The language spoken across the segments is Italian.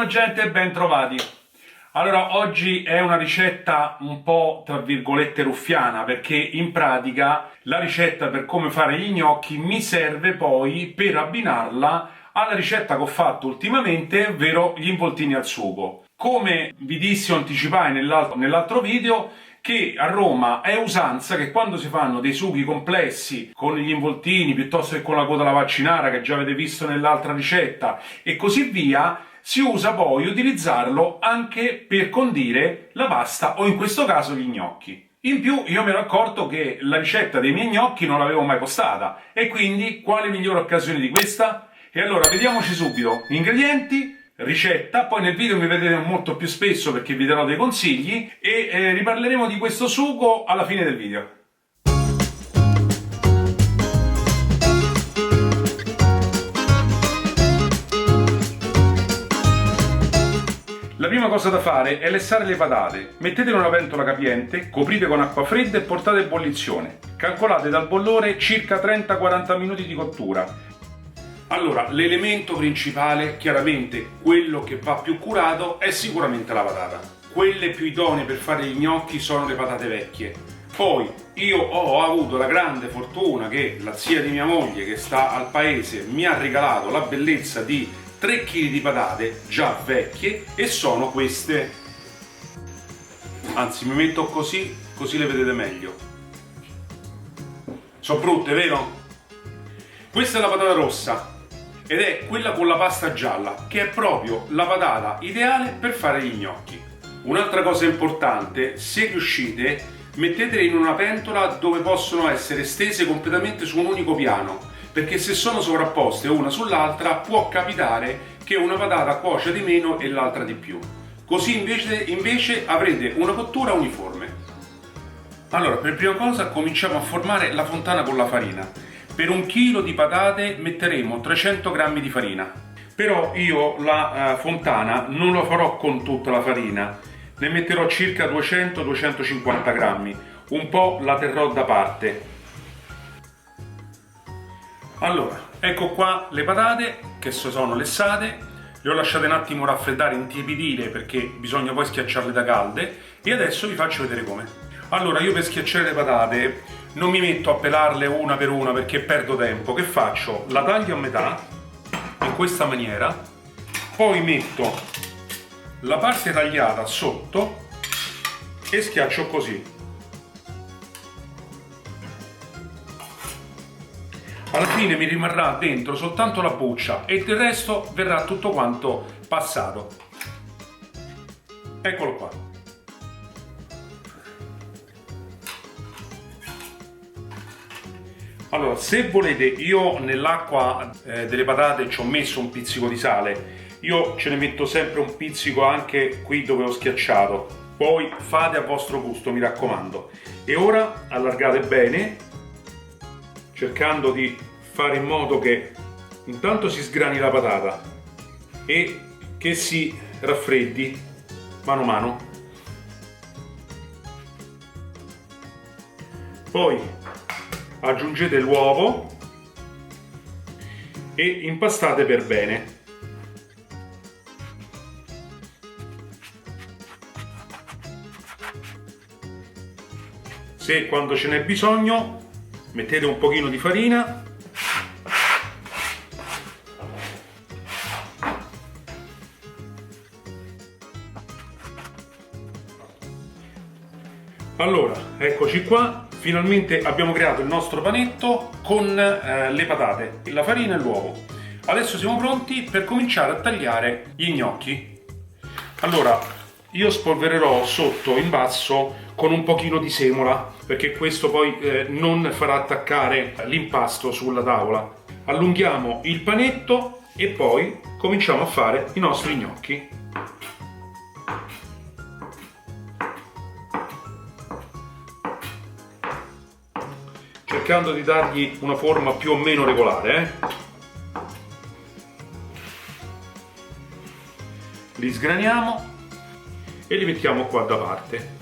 gente e ben trovati. Allora, oggi è una ricetta un po' tra virgolette ruffiana, perché in pratica la ricetta per come fare gli gnocchi mi serve poi per abbinarla alla ricetta che ho fatto ultimamente, ovvero gli involtini al sugo. Come vi dissi o anticipai nell'altro video, che a Roma è usanza che quando si fanno dei sughi complessi con gli involtini piuttosto che con la coda alla vaccinara che già avete visto nell'altra ricetta e così via, si usa poi utilizzarlo anche per condire la pasta o in questo caso gli gnocchi. In più io mi ero accorto che la ricetta dei miei gnocchi non l'avevo mai postata e quindi quale migliore occasione di questa? E allora vediamoci subito gli ingredienti, ricetta, poi nel video mi vedrete molto più spesso perché vi darò dei consigli e riparleremo di questo sugo alla fine del video. La prima cosa da fare è lessare le patate. Mettete in una pentola capiente, coprite con acqua fredda e portate a ebollizione. Calcolate dal bollore circa 30-40 minuti di cottura. Allora, l'elemento principale, chiaramente quello che va più curato, è sicuramente la patata. Quelle più idonee per fare gli gnocchi sono le patate vecchie. Poi io ho avuto la grande fortuna che la zia di mia moglie, che sta al paese, mi ha regalato la bellezza di 3 kg di patate già vecchie e sono queste. Anzi, mi metto così le vedete meglio. Sono brutte, vero? Questa è la patata rossa ed è quella con la pasta gialla, che è proprio la patata ideale per fare gli gnocchi. Un'altra cosa importante, se riuscite, mettetele in una pentola dove possono essere stese completamente su un unico piano, perché se sono sovrapposte una sull'altra può capitare che una patata cuocia di meno e l'altra di più. Così invece avrete una cottura uniforme. Allora, per prima cosa cominciamo a formare la fontana con la farina. Per 1 chilo di patate metteremo 300 g di farina. Però io la fontana non la farò con tutta la farina, ne metterò circa 200-250 grammi, un po' la terrò da parte. Allora, ecco qua le patate che sono lessate, le ho lasciate un attimo raffreddare, intiepidire perché bisogna poi schiacciarle da calde e adesso vi faccio vedere come. Allora, io per schiacciare le patate non mi metto a pelarle una per una perché perdo tempo. Che faccio? La taglio a metà in questa maniera, poi metto la parte tagliata sotto e schiaccio così. Alla fine mi rimarrà dentro soltanto la buccia e il resto verrà tutto quanto passato. Eccolo qua. Allora, se volete, io nell'acqua delle patate ci ho messo un pizzico di sale, io ce ne metto sempre un pizzico anche qui dove ho schiacciato, poi fate a vostro gusto, mi raccomando. E ora allargate bene, cercando di fare in modo che intanto si sgrani la patata e che si raffreddi mano a mano. Poi aggiungete l'uovo e impastate per bene. Se quando ce n'è bisogno mettete un pochino di farina . Allora, eccoci qua. Finalmente abbiamo creato il nostro panetto con le patate, la farina e l'uovo. Adesso siamo pronti per cominciare a tagliare gli gnocchi. Allora, io spolvererò sotto in basso con un pochino di semola, perché questo poi non farà attaccare l'impasto sulla tavola. Allunghiamo il panetto e poi cominciamo a fare i nostri gnocchi. Cercando di dargli una forma più o meno regolare. Li sgraniamo e li mettiamo qua da parte.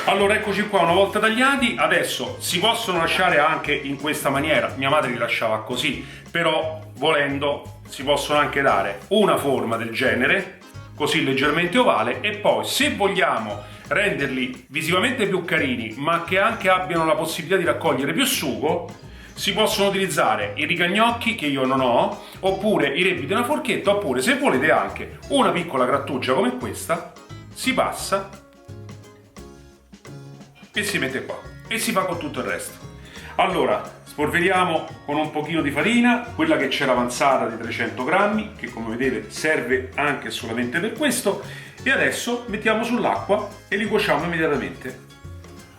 Allora eccoci qua, una volta tagliati, adesso si possono lasciare anche in questa maniera, mia madre li lasciava così, però volendo si possono anche dare una forma del genere, così leggermente ovale, e poi se vogliamo renderli visivamente più carini ma che anche abbiano la possibilità di raccogliere più sugo, si possono utilizzare i ricagnocchi che io non ho, oppure i rebi di una forchetta, oppure se volete anche una piccola grattugia come questa, si passa e si mette qua e si fa con tutto il resto. Allora spolveriamo con un pochino di farina, quella che c'era avanzata di 300 grammi, che come vedete serve anche solamente per questo, e adesso mettiamo sull'acqua e li cuociamo immediatamente.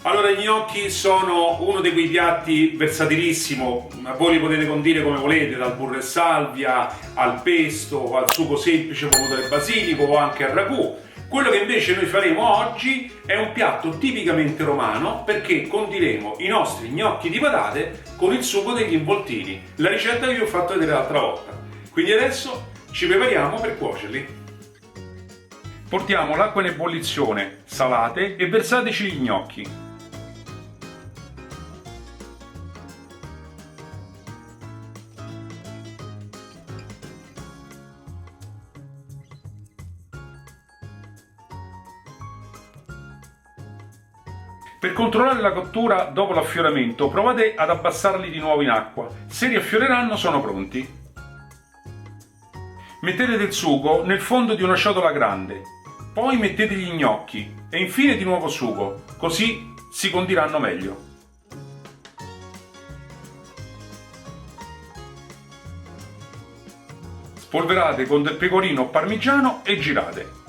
Allora, gli gnocchi sono uno di quei piatti versatilissimo, voi li potete condire come volete, dal burro e salvia al pesto, al sugo semplice pomodoro e basilico o anche al ragù. Quello che invece noi faremo oggi è un piatto tipicamente romano, perché condiremo i nostri gnocchi di patate con il sugo degli involtini, la ricetta che vi ho fatto vedere l'altra volta. Quindi adesso ci prepariamo per cuocerli. Portiamo l'acqua in ebollizione, salate e versateci gli gnocchi. Per controllare la cottura dopo l'affioramento, provate ad abbassarli di nuovo in acqua. Se riaffioreranno, sono pronti. Mettete del sugo nel fondo di una ciotola grande, poi mettete gli gnocchi e infine di nuovo sugo, così si condiranno meglio. Spolverate con del pecorino parmigiano e girate.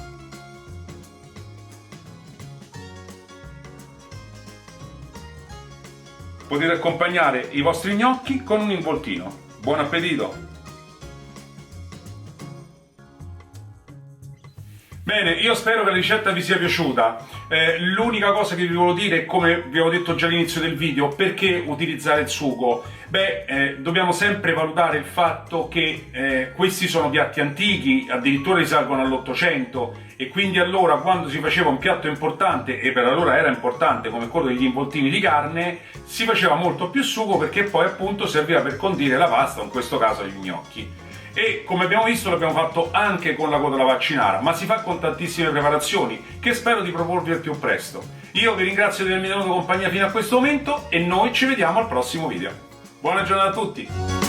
Potete accompagnare i vostri gnocchi con un involtino. Buon appetito! Bene, io spero che la ricetta vi sia piaciuta. L'unica cosa che vi volevo dire, come vi avevo detto già all'inizio del video, perché utilizzare il sugo? Dobbiamo sempre valutare il fatto che questi sono piatti antichi, addirittura risalgono all'800, e quindi allora quando si faceva un piatto importante, e per allora era importante come quello degli involtini di carne, si faceva molto più sugo perché poi appunto serviva per condire la pasta, in questo caso gli gnocchi. E come abbiamo visto l'abbiamo fatto anche con la coda alla vaccinara, ma si fa con tantissime preparazioni che spero di proporvi al più presto. Io vi ringrazio di avermi tenuto compagnia fino a questo momento e noi ci vediamo al prossimo video. Buona giornata a tutti!